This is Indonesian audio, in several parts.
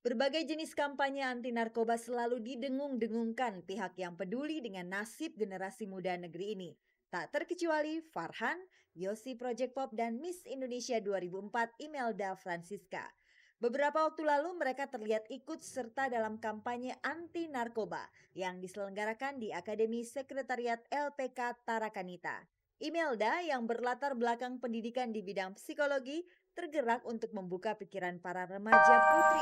Berbagai jenis kampanye anti narkoba selalu didengung-dengungkan pihak yang peduli dengan nasib generasi muda negeri ini. Tak terkecuali Farhan, Yossi Project Pop, dan Miss Indonesia 2004 Imelda Francisca. Beberapa waktu lalu mereka terlihat ikut serta dalam kampanye anti narkoba yang diselenggarakan di Akademi Sekretariat LPK Tarakanita. Imelda yang berlatar belakang pendidikan di bidang psikologi tergerak untuk membuka pikiran para remaja putri.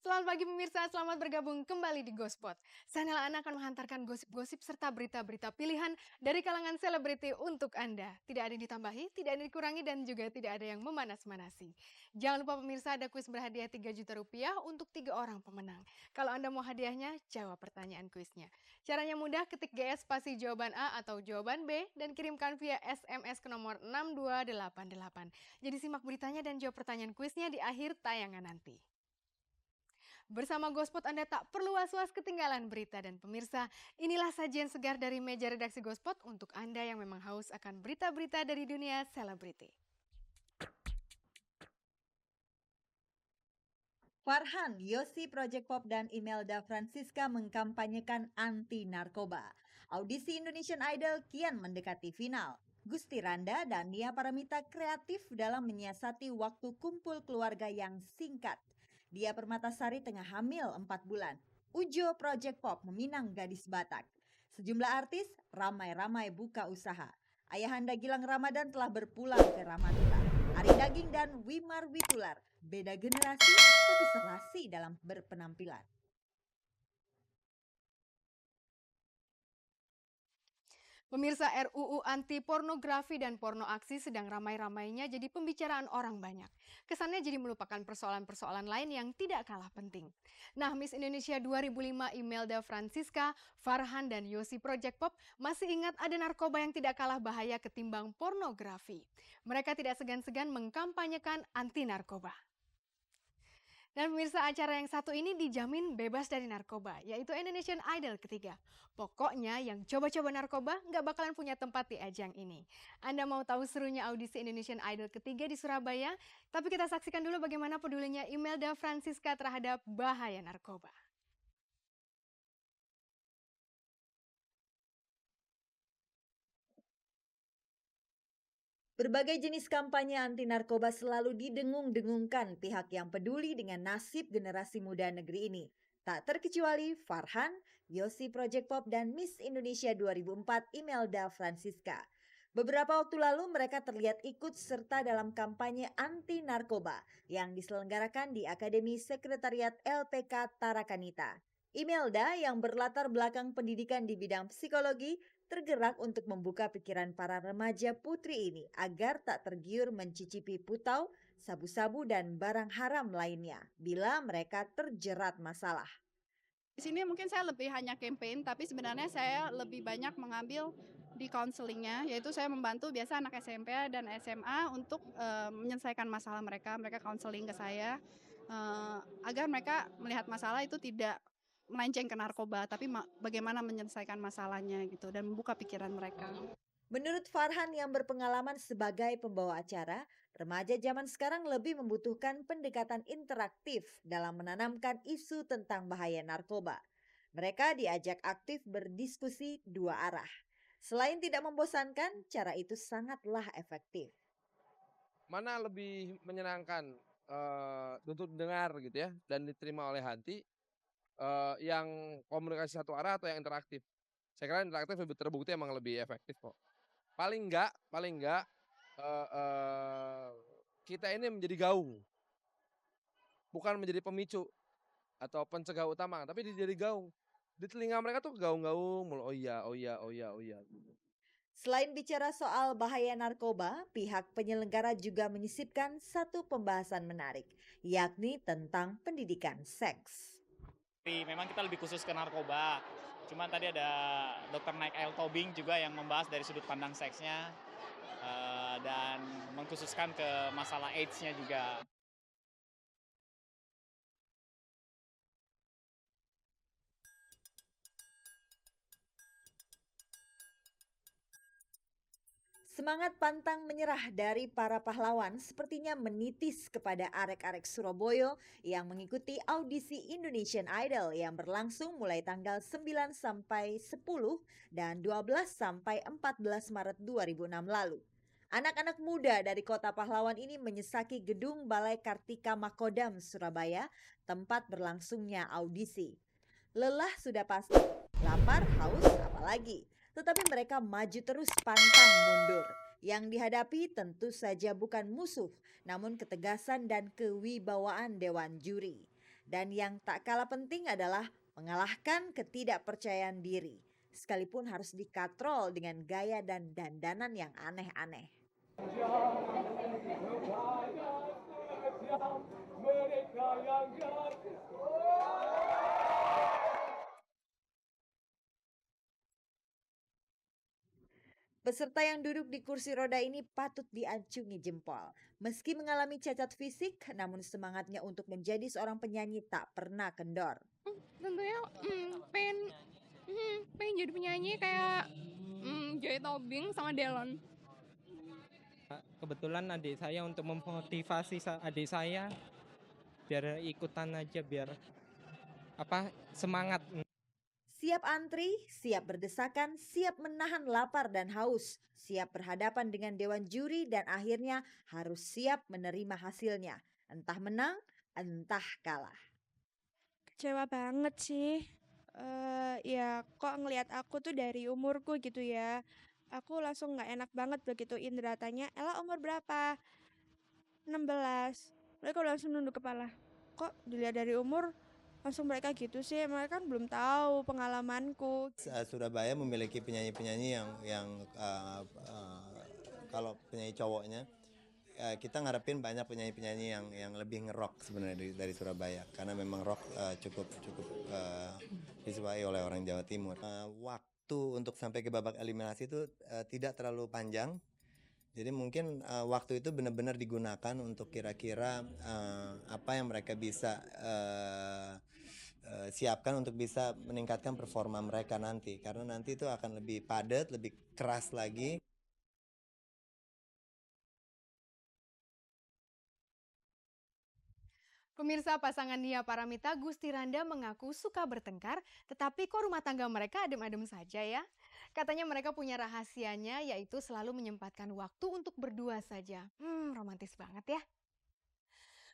Selamat pagi pemirsa, selamat bergabung kembali di Gospot. Channel Ana akan menghantarkan gosip-gosip serta berita-berita pilihan dari kalangan selebriti untuk Anda. Tidak ada yang ditambahi, tidak ada yang dikurangi, dan juga tidak ada yang memanas-manasi. Jangan lupa pemirsa, ada kuis berhadiah 3 juta rupiah untuk 3 orang pemenang. Kalau Anda mau hadiahnya, jawab pertanyaan kuisnya. Caranya mudah, ketik GS spasi jawaban A atau jawaban B dan kirimkan via SMS ke nomor 6288. Jadi simak beritanya dan jawab pertanyaan kuisnya di akhir tayangan nanti. Bersama Gospot Anda tak perlu was-was ketinggalan berita, dan pemirsa, inilah sajian segar dari meja redaksi Gospot untuk Anda yang memang haus akan berita-berita dari dunia selebriti. Farhan, Yossi Project Pop, dan Imelda Francisca mengkampanyekan anti narkoba. Audisi Indonesian Idol kian mendekati final. Gusti Randa dan Nia Paramita kreatif dalam menyiasati waktu kumpul keluarga yang singkat. Dia Permatasari tengah hamil 4 bulan. Ujo Project Pop meminang gadis Batak. Sejumlah artis ramai-ramai buka usaha. Ayahanda Gilang Ramadan telah berpulang ke Ramatula. Ari Daging dan Wimar Witular beda generasi tapi serasi dalam berpenampilan. Pemirsa, RUU anti pornografi dan porno aksi sedang ramai-ramainya jadi pembicaraan orang banyak. Kesannya jadi melupakan persoalan-persoalan lain yang tidak kalah penting. Nah, Miss Indonesia 2005 Imelda Francisca, Farhan, dan Yossi Project Pop masih ingat ada narkoba yang tidak kalah bahaya ketimbang pornografi. Mereka tidak segan-segan mengkampanyekan anti narkoba. Dan pemirsa, acara yang satu ini dijamin bebas dari narkoba, yaitu Indonesian Idol ketiga. Pokoknya yang coba-coba narkoba nggak bakalan punya tempat di ajang ini. Anda mau tahu serunya audisi Indonesian Idol ketiga di Surabaya? Tapi kita saksikan dulu bagaimana pedulinya Imelda Francisca terhadap bahaya narkoba. Berbagai jenis kampanye anti narkoba selalu didengung-dengungkan pihak yang peduli dengan nasib generasi muda negeri ini. Tak terkecuali Farhan, Yossi Project Pop, dan Miss Indonesia 2004 Imelda Francisca. Beberapa waktu lalu mereka terlihat ikut serta dalam kampanye anti narkoba yang diselenggarakan di Akademi Sekretariat LPK Tarakanita. Imelda yang berlatar belakang pendidikan di bidang psikologi tergerak untuk membuka pikiran para remaja putri ini agar tak tergiur mencicipi putau, sabu-sabu, dan barang haram lainnya bila mereka terjerat masalah. Di sini mungkin saya lebih hanya campaign, tapi sebenarnya saya lebih banyak mengambil di counselingnya, yaitu saya membantu biasa anak SMP dan SMA untuk menyelesaikan masalah mereka. Mereka counseling ke saya agar mereka melihat masalah itu tidak melenceng ke narkoba, tapi bagaimana menyelesaikan masalahnya gitu dan membuka pikiran mereka. Menurut Farhan yang berpengalaman sebagai pembawa acara, remaja zaman sekarang lebih membutuhkan pendekatan interaktif dalam menanamkan isu tentang bahaya narkoba. Mereka diajak aktif berdiskusi dua arah. Selain tidak membosankan, cara itu sangatlah efektif. Mana lebih menyenangkan untuk didengar gitu ya dan diterima oleh hati, yang komunikasi satu arah atau yang interaktif? Saya kira interaktif lebih terbukti emang lebih efektif kok. Paling enggak, eee eee, kita ini menjadi gaung, bukan menjadi pemicu atau pencegah utama, tapi jadi gaung. Di telinga mereka tuh gaung-gaung mulu, "Oh iya oh iya oh iya oh iya." Selain bicara soal bahaya narkoba, pihak penyelenggara juga menyisipkan satu pembahasan menarik, yakni tentang pendidikan seks. Memang kita lebih khusus ke narkoba. Cuman tadi ada Dr. Naik Tobing juga yang membahas dari sudut pandang seksnya dan mengkhususkan ke masalah AIDS-nya juga. Semangat pantang menyerah dari para pahlawan sepertinya menitis kepada arek-arek Surabaya yang mengikuti audisi Indonesian Idol yang berlangsung mulai tanggal 9 sampai 10 dan 12 sampai 14 Maret 2006 lalu. Anak-anak muda dari kota pahlawan ini menyesaki gedung Balai Kartika Makodam, Surabaya, tempat berlangsungnya audisi. Lelah sudah pasti, lapar, haus apalagi. Tetapi mereka maju terus pantang mundur. Yang dihadapi tentu saja bukan musuh, namun ketegasan dan kewibawaan dewan juri. Dan yang tak kalah penting adalah mengalahkan ketidakpercayaan diri. Sekalipun harus dikatrol dengan gaya dan dandanan yang aneh-aneh. Peserta yang duduk di kursi roda ini patut diacungi jempol. Meski mengalami cacat fisik, namun semangatnya untuk menjadi seorang penyanyi tak pernah kendor. Tentunya pengen jadi penyanyi kayak Joy Tobing sama Delon. Kebetulan adik saya untuk memotivasi adik saya biar ikutan aja biar semangat. Siap antri, siap berdesakan, siap menahan lapar dan haus, siap berhadapan dengan dewan juri dan akhirnya harus siap menerima hasilnya. Entah menang, entah kalah. Kecewa banget sih. Ya kok ngelihat aku tuh dari umurku gitu ya. Aku langsung gak enak banget begitu Indra tanya, Ella umur berapa? 16. Mereka langsung nunduk kepala. Kok dilihat dari umur langsung mereka gitu sih, mereka kan belum tahu pengalamanku. Surabaya memiliki penyanyi-penyanyi yang kalau penyanyi cowoknya kita ngarepin banyak penyanyi-penyanyi yang lebih ngerok sebenarnya dari Surabaya karena memang rock cukup disukai oleh orang Jawa Timur. Waktu untuk sampai ke babak eliminasi itu tidak terlalu panjang. Jadi mungkin waktu itu benar-benar digunakan untuk kira-kira apa yang mereka bisa siapkan untuk bisa meningkatkan performa mereka nanti. Karena nanti itu akan lebih padat, lebih keras lagi. Pemirsa, pasangan Nia Paramita Gusti Randa mengaku suka bertengkar, tetapi kok rumah tangga mereka adem-adem saja ya? Katanya mereka punya rahasianya, yaitu selalu menyempatkan waktu untuk berdua saja. Romantis banget ya.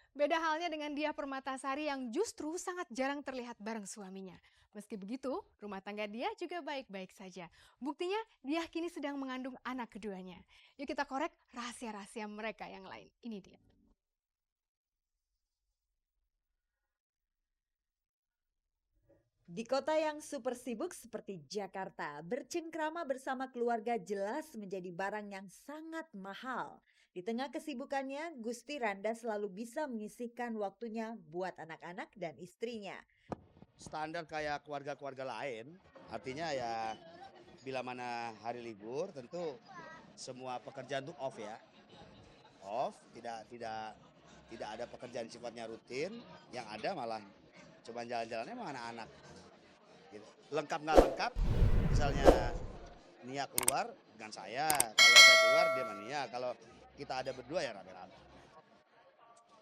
Beda halnya dengan Diah Permatasari yang justru sangat jarang terlihat bareng suaminya. Meski begitu, rumah tangga Diah juga baik-baik saja. Buktinya, Diah kini sedang mengandung anak keduanya. Yuk kita korek rahasia-rahasia mereka yang lain. Ini dia. Di kota yang super sibuk seperti Jakarta, bercengkrama bersama keluarga jelas menjadi barang yang sangat mahal. Di tengah kesibukannya, Gusti Randa selalu bisa menyisihkan waktunya buat anak-anak dan istrinya. Standar kayak keluarga-keluarga lain, artinya ya bila mana hari libur tentu semua pekerjaan itu off ya. Off, tidak ada pekerjaan sifatnya rutin, yang ada malah cuma jalan-jalannya sama anak-anak. Gitu. Lengkap nggak lengkap, misalnya Nia keluar dengan saya, kalau saya keluar dia sama Nia, kalau kita ada berdua ya rame-rame.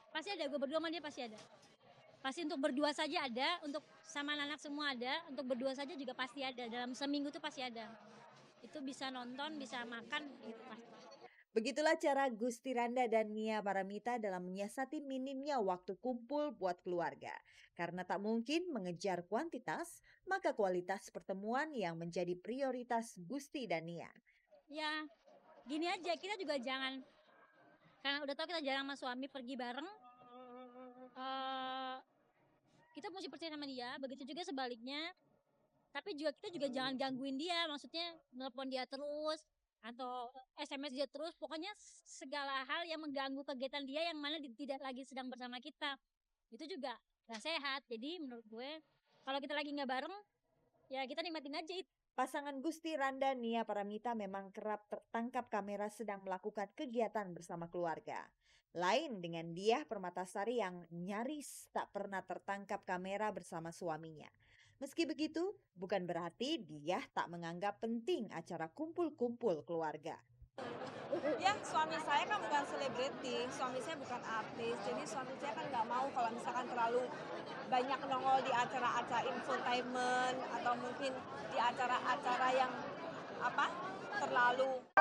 Pasti ada, gue berdua sama dia pasti ada. Pasti untuk berdua saja ada, untuk sama anak semua ada, untuk berdua saja juga pasti ada. Dalam seminggu tuh pasti ada. Itu bisa nonton, bisa makan, gitu pasti. Begitulah cara Gusti Randa dan Nia Paramita dalam menyiasati minimnya waktu kumpul buat keluarga. Karena tak mungkin mengejar kuantitas, maka kualitas pertemuan yang menjadi prioritas Gusti dan Nia. Ya, gini aja, kita juga jangan, karena udah tahu kita jarang sama suami pergi bareng, kita mesti percaya sama dia, begitu juga sebaliknya. Tapi kita juga jangan gangguin dia, maksudnya nelpon dia terus, atau SMS dia terus, pokoknya segala hal yang mengganggu kegiatan dia yang mana tidak lagi sedang bersama kita, itu juga gak sehat. Jadi menurut gue kalau kita lagi gak bareng, ya kita nikmatin aja itu. Pasangan Gusti Randa Nia Paramita memang kerap tertangkap kamera sedang melakukan kegiatan bersama keluarga. Lain dengan Diah Permatasari yang nyaris tak pernah tertangkap kamera bersama suaminya. Meski begitu, bukan berarti Diah tak menganggap penting acara kumpul-kumpul keluarga. Ya, suami saya kan bukan selebriti, suami saya bukan artis, jadi suami saya kan nggak mau kalau misalkan terlalu banyak nongol di acara-acara infotainment atau mungkin di acara-acara yang terlalu